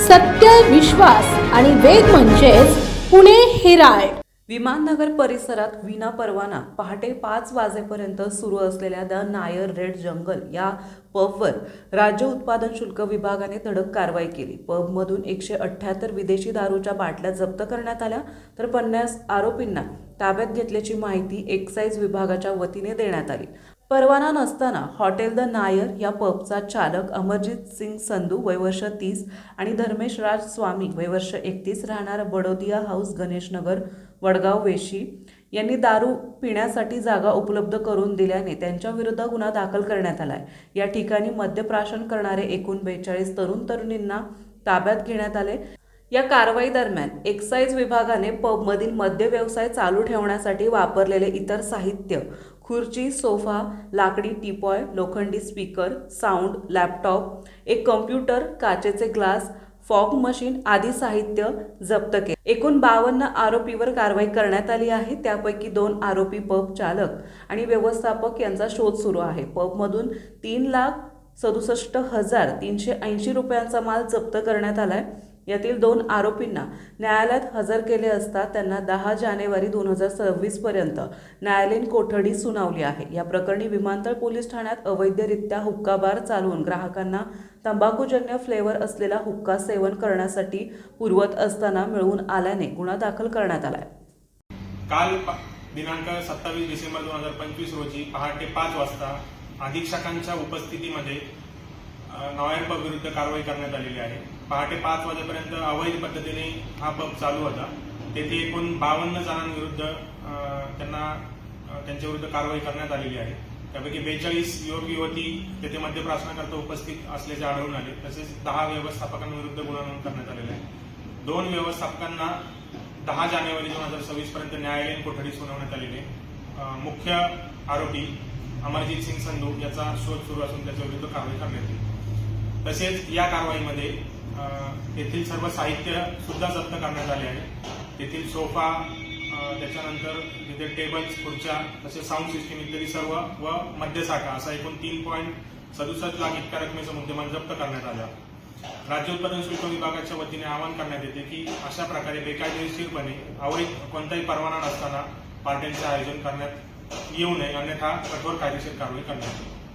सत्य, विश्वास आणि वेग म्हणजेच पुणे हेराल्ड. विमाननगर परिसरात विना परवाना पहाटे 5 वाजेपर्यंत सुरू असलेल्या द नायर रेड जंगल या पबवर राज्य उत्पादन शुल्क विभागाने धडक कारवाई केली. पबमधून 178 विदेशी दारूच्या बाटल्या जप्त करण्यात आल्या, तर 50 आरोपींना ताब्यात घेतल्याची माहिती एक्साईज विभागाच्या वतीने देण्यात आली. परवाना नसताना हॉटेल द नायर या पबचा चालक अमरजीत सिंग संधू वय वर्ष 30 आणि धर्मेश राज स्वामी वय वर्ष 31 राहणार बडोदिया हाऊस गणेशनगर वडगाव वेशी यांनी दारू पिण्यासाठी जागा उपलब्ध करून दिल्याने त्यांच्या विरुद्ध गुन्हा दाखल करण्यात आलाय. या ठिकाणी मद्यप्राशन करणारे एकूण 42 तरुण तरुणींना ताब्यात घेण्यात आले. या कारवाई दरम्यान एक्साईज विभागाने पबमधील मद्य व्यवसाय चालू ठेवण्यासाठी वापरलेले इतर साहित्य, खुर्ची, सोफा, लाकडी टीपॉय, लोखंडी स्पीकर, साऊंड, लॅपटॉप, एक कॉम्प्युटर, काचेचे ग्लास, फॉग मशीन आदी साहित्य जप्त केले. एकूण 52 आरोपीवर कारवाई करण्यात आली आहे. त्यापैकी 2 आरोपी पब चालक आणि व्यवस्थापक यांचा शोध सुरू आहे. पबमधून 3,67,380 रुपयांचा माल जप्त करण्यात आलाय. यातील 2 आरोपींना न्यायालयात हजर केले असता त्यांना 10 जानेवारी 2026 पर्यंत न्यायालयीन कोठडी सुनावली आहे. या प्रकरणी विमानतळ पोलीस ठाण्यात अवैधरित्या हुक्का बार चालवून ग्राहकांना तंबाखूजन्य फ्लेवर असलेला हुक्का सेवन करण्यासाठी पुरवत असताना मिळवून आल्याने गुन्हा दाखल करण्यात आलाय. काल दिनांक 27 डिसेंबर 2025 रोजी पहाटे 5 वाजता अधीक्षकांच्या उपस्थितीमध्ये नायर पब विरुद्ध कारवाई करण्यात आलेली आहे. पहाटे 5 वाजेपर्यंत अवैध पद्धतीने हा पब चालू होता. तेथे एकूण 52 जणांविरुद्ध त्यांच्या विरुद्ध कारवाई करण्यात आलेली आहे. त्यापैकी 42 युवक युवती तेथे मद्यप्राशनाकरता उपस्थित असल्याचे आढळून आले. तसेच 10 व्यवस्थापकांविरुद्ध गुन्हा नोंद करण्यात आलेला आहे. 2 व्यवस्थापकांना 10 जानेवारी 2026 पर्यंत न्यायालयीन कोठडी सुनावण्यात आलेली आहे. मुख्य आरोपी अमरजीत सिंग संधू याचा शोध सुरू असून त्याच्या विरुद्ध कारवाई करण्यात येईल. तसेच या कारवाईमध्ये तेथील सर्व साहित्य सुद्धा जप्त करण्यात आले आहे. तेथील सोफा, त्याच्यानंतर तिथे टेबल्स, खुर्च्या, तसेच साऊंड सिस्टीम इत्यादी सर्व व मद्यसाठा असा एकूण 3.67 लाख इतक्या रकमेचा मुद्देमाल जप्त करण्यात आला. राज्य उत्पादन शुल्क विभागाच्या वतीने आवाहन करण्यात येते की अशा प्रकारे बेकायदेशीरपणे अवैध कोणताही परवाना नसताना पार्ट्यांचे आयोजन करण्यात येऊ नये, अन्यथा कठोर कायदेशीर कारवाई करण्यात येईल.